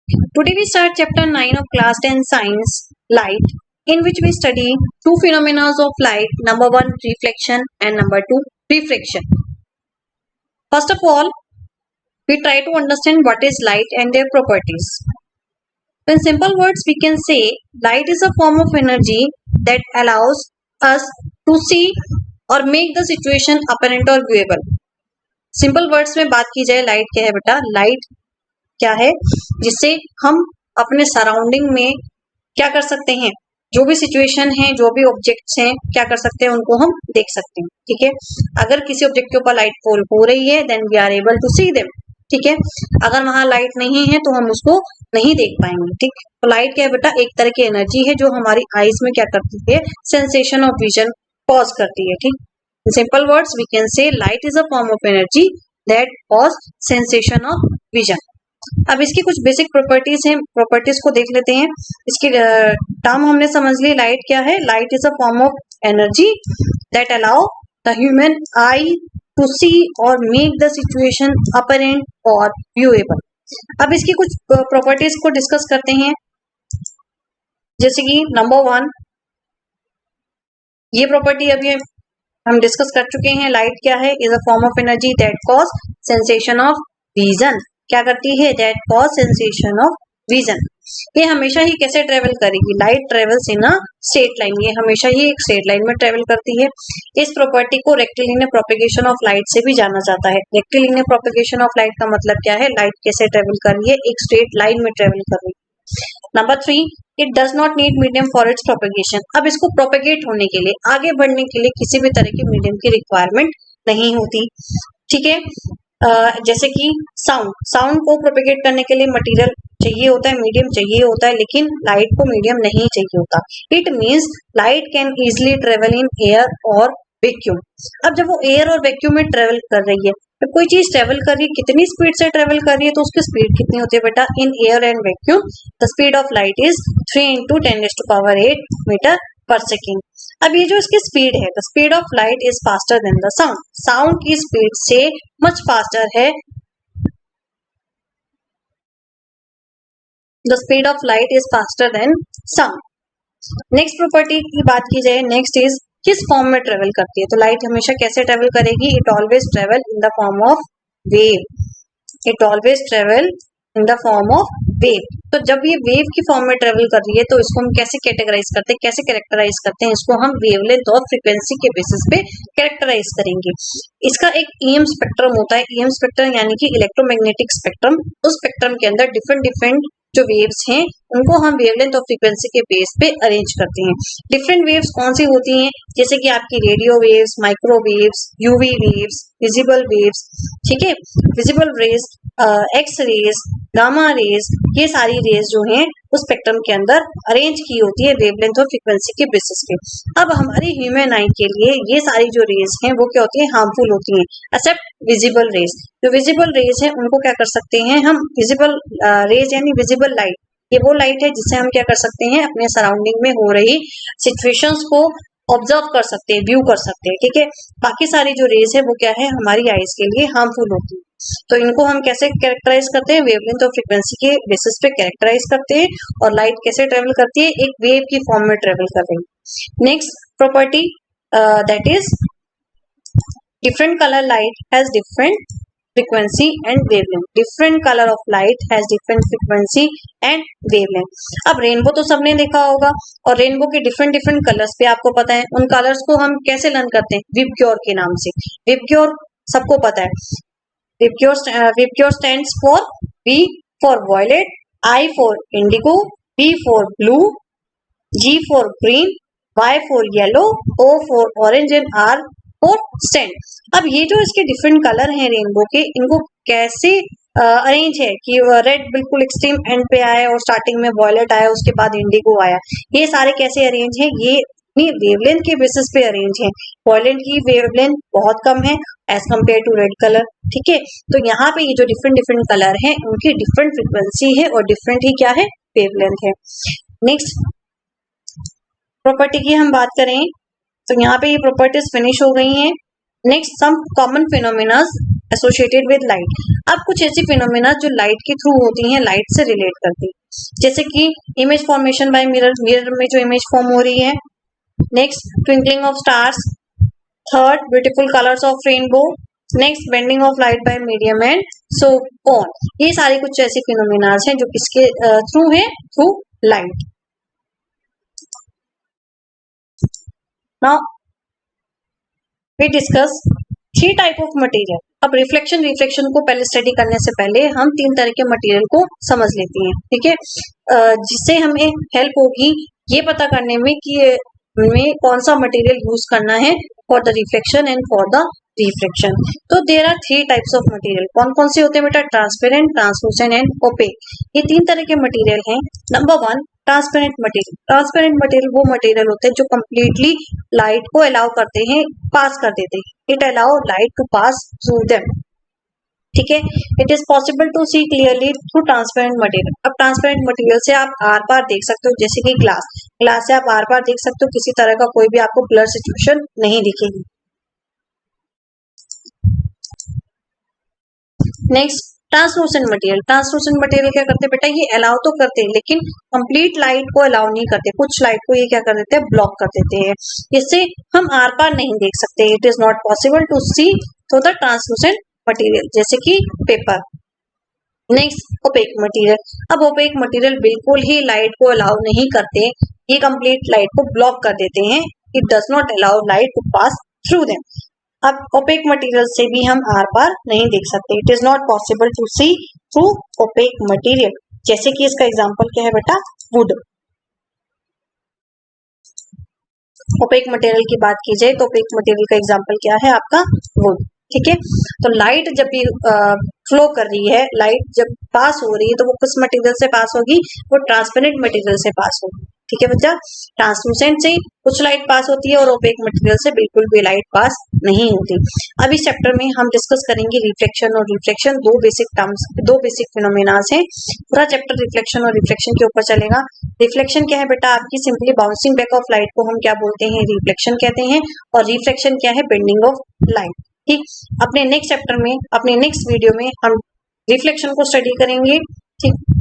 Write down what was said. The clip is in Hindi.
Today we start chapter 9 of class 10 science, light, in which we study two phenomena of light, number 1 reflection and number 2 refraction. First of all, we try to understand what is light and their properties. In simple words, we can say light is a form of energy that allows us to see or make the situation apparent or viewable. Simple words में बात की जाए लाइट क्या है बेटा, लाइट क्या है जिससे हम अपने सराउंडिंग में क्या कर सकते हैं, जो भी सिचुएशन है, जो भी ऑब्जेक्ट्स हैं, क्या कर सकते हैं, उनको हम देख सकते हैं. ठीक है, अगर किसी ऑब्जेक्ट के ऊपर लाइट फॉल हो रही है then we are able to see them. ठीक है, अगर वहां लाइट नहीं है तो हम उसको नहीं देख पाएंगे. ठीक, तो लाइट क्या है बेटा, एक तरह की एनर्जी है जो हमारी आईज में क्या करती है, सेंसेशन ऑफ विजन कॉज करती है. ठीक, in simple words we can say light is a form of energy that cause sensation of vision. अब इसकी कुछ बेसिक प्रॉपर्टीज हैं, प्रॉपर्टीज को देख लेते हैं. इसकी टर्म हमने समझ ली, लाइट क्या है, light is a form of energy that allow the human eye to see और मेक द सिचुएशन अपरेंट और व्यूएबल. अब इसकी कुछ प्रॉपर्टीज को डिस्कस करते हैं, जैसे कि नंबर 1, ये प्रॉपर्टी अभी हम डिस्कस कर चुके हैं. लाइट क्या है, is a form of energy that cause sensation of vision. क्या करती है, that cause sensation of vision. ये हमेशा ही कैसे ट्रेवल करेगी, light travels in a straight line. ये हमेशा ही एक स्ट्रेट लाइन में ट्रेवल करती है. इस प्रॉपर्टी को रेक्टिलिनियर प्रोपेगेशन ऑफ लाइट से भी जाना जाता है. रेक्टिलिनियर प्रोपेगेशन ऑफ लाइट का मतलब क्या है, लाइट कैसे ट्रेवल कर रही है, एक स्ट्रेट लाइन में ट्रेवल कर रही है. Number 3, it does not need medium for its propagation. अब इसको प्रोपेगेट होने के लिए, आगे बढ़ने के लिए किसी भी तरह के मीडियम की रिक्वायरमेंट नहीं होती. ठीक है, जैसे कि साउंड को प्रोपेगेट करने के लिए मटेरियल चाहिए होता है, मीडियम चाहिए होता है, लेकिन लाइट को मीडियम नहीं चाहिए होता. It means light can easily travel in air और वैक्यूम. अब जब वो एयर और वैक्यूम में ट्रेवल कर रही है, तो कोई चीज ट्रेवल कर रही है, कितनी स्पीड से ट्रेवल कर रही है, तो उसकी स्पीड कितनी होती है बेटा, in air and vacuum the speed of light is 3 × 10⁸ metre per second. अब ये जो इसकी स्पीड है, the speed of light is faster than the sound. Sound की स्पीड से मच फास्टर है the speed of light is faster than sound. Next property की बात की जाए, नेक्स्ट इज किस फॉर्म में ट्रेवल करती है. तो लाइट हमेशा कैसे ट्रेवल करेगी, it always travel in the form of wave. It always travel in the form of wave. तो जब ये वेव की फॉर्म में ट्रेवल कर रही है तो इसको हम कैसे कैटेगराइज करते हैं, कैसे कैरेक्टराइज करते हैं, इसको हम वेवलेंथ और फ्रीक्वेंसी के बेसिस पे कैरेक्टराइज करेंगे. इसका एक ईएम स्पेक्ट्रम होता है. ईएम स्पेक्ट्रम यानी कि इलेक्ट्रोमैग्नेटिक स्पेक्ट्रम. उस स्पेक्ट्रम के अंदर डिफरेंट डिफरेंट जो वेव्स हैं उनको हम वेवलेंथ और फ्रीक्वेंसी के बेस पे अरेंज करते हैं. डिफरेंट वेव्स कौन सी होती हैं, जैसे कि आपकी radio waves, microwaves, UV waves, visible waves. ठीक है, visible rays, X rays, gamma rays, ये सारी रेज जो हैं उस स्पेक्ट्रम के अंदर अरेंज की होती है वेवलेंथ और फ्रीक्वेंसी के बेसिस पे. अब हमारे ह्यूमन आई के लिए ये सारी जो रेज हैं वो क्या होती है, हार्मफुल होती हैं, एक्सेप्ट विजिबल रेज. जो विजिबल रेज है उनको क्या कर सकते हैं हम, विजिबल रेज यानी विजिबल लाइट, ये वो लाइट है जिससे हम क्या कर सकते हैं, अपने सराउंडिंग में हो रही सिचुएशंस को ऑब्जर्व कर सकते हैं, व्यू कर सकते हैं. ठीक है, बाकी सारी जो रेज है वो क्या है, हमारी आईज के लिए हार्मफुल होती है. तो इनको हम कैसे कैरेक्टराइज करते हैं, वेवलेंथ और फ्रीक्वेंसी के बेसिस पे कैरेक्टराइज करते हैं. और लाइट कैसे ट्रेवल करती है, एक वेव की फॉर्म में ट्रेवल कर रही है. Next property that is different colour light has different frequency and wavelength. different color of light has different frequency and wavelength. अब रेनबो तो सबने देखा होगा, और रेनबो के डिफरेंट डिफरेंट कलर्स पे आपको पता है. उन कलर्स को हम कैसे लर्न करते हैं, विबग्योर के नाम से. विबग्योर सबको पता है. VIBGYOR stands for V for violet, I for indigo, B for blue, G for green, Y for yellow, O for orange and R for sand. अब ये जो इसके डिफरेंट कलर हैं रेनबो के, इनको कैसे अरेंज है कि रेड बिल्कुल एक्सट्रीम एंड पे आया और स्टार्टिंग में वॉयलेट आया, उसके बाद इंडिगो आया, ये सारे कैसे अरेंज है, ये अपनी वेवलेंथ के बेसिस पे अरेंज है. वॉयलेट की वेवलेंथ बहुत कम है as compare to red colour. ठीक है, तो यहाँ पे ये जो डिफरेंट डिफरेंट कलर हैं उनकी डिफरेंट फ्रिक्वेंसी है और डिफरेंट ही क्या है, वेवलेंथ है. नेक्स्ट प्रॉपर्टी की हम बात करें तो यहाँ पे ये प्रॉपर्टीज फिनिश हो गई हैं. Next some common phenomena associated with light. अब कुछ ऐसी फिनोमेना जो लाइट के थ्रू होती हैं, लाइट से रिलेट करती है, जैसे कि image formation by mirror, mirror में जो इमेज फॉर्म हो रही है। Next twinkling of stars, third beautiful colours of rainbow, next bending of light by medium and so on. ये सारी कुछ ऐसी फिनोमेनास हैं जो किसके थ्रू है, through light. Now we discuss three type of material. अब रिफ्लेक्शन रिफ्लेक्शन को पहले स्टडी करने से पहले हम तीन तरह के मटेरियल को समझ लेते हैं, ठीक है, जिससे हमें हेल्प होगी ये पता करने में कि हमें कौन सा मटेरियल यूज करना है for the reflection and for the reflection. तो there are three types of material. कौन कौन से होते हैं बेटा? Transparent, translucent and opaque. ये तीन तरह के मटेरियल हैं। Number one, transparent material. Transparent material वो मटेरियल होते हैं जो कंप्लीटली लाइट को अलाउ करते हैं, पास कर देते हैं। It allow light to pass through them, ठीक है। It is possible to see clearly through transparent material. अब ट्रांसपेरेंट मटेरियल से आप आर पार देख सकते हो, जैसे कि ग्लास, ग्लास से आप आर पार देख सकते हो, किसी तरह का कोई भी आपको ब्लर सिचुएशन नहीं दिखेगी। Next translucent material. Translucent material क्या करते हैं बेटा? ये अलाउ तो करते हैं लेकिन कंप्लीट लाइट को अलाउ नहीं करते, कुछ लाइट को ये क्या कर देते हैं? ब्लॉक कर देते हैं। इससे हम आर पार नहीं देख सकते। It is not possible to see through the translucent material, जैसे कि पेपर। Next opaque material. अब ओपेक मटेरियल बिल्कुल ही लाइट को अलाउ नहीं करते, ये कंप्लीट लाइट को ब्लॉक कर देते हैं। It does not allow light to pass through them. अब ओपेक मटेरियल से भी हम आर पार नहीं देख सकते। It is not possible to see through opaque material, जैसे कि इसका एग्जांपल क्या है बेटा? वुड। ओपेक मटेरियल की बात की जाए तो ओपेक मटेरियल का एग्जांपल क्या है आपका? वुड, ठीक है। तो लाइट जब भी फ्लो कर रही है, लाइट जब पास हो रही है तो वो किस मटेरियल से पास होगी? वो ट्रांसपेरेंट मटेरियल से पास होगी, ठीक है बच्चा। ट्रांसलूसेंट से कुछ लाइट पास होती है और ओपेक मटेरियल से बिल्कुल भी लाइट पास नहीं होती। अब इस चैप्टर में हम डिस्कस करेंगे रिफ्लेक्शन और रिफ्लेक्शन, दो बेसिक टर्म्स, दो बेसिक फिनोमेनास हैं। पूरा चैप्टर रिफ्लेक्शन और रिफ्लेक्शन के ऊपर चलेगा। रिफ्लेक्शन क्या है बेटा? आपकी simply bouncing back of light को हम क्या बोलते हैं? रिफ्लेक्शन कहते हैं। और रिफ्लेक्शन क्या है? बेंडिंग ऑफ लाइट, ठीक। अपने नेक्स्ट चैप्टर में, अपने नेक्स्ट वीडियो में हम रिफ्लेक्शन को स्टडी करेंगे, ठीक।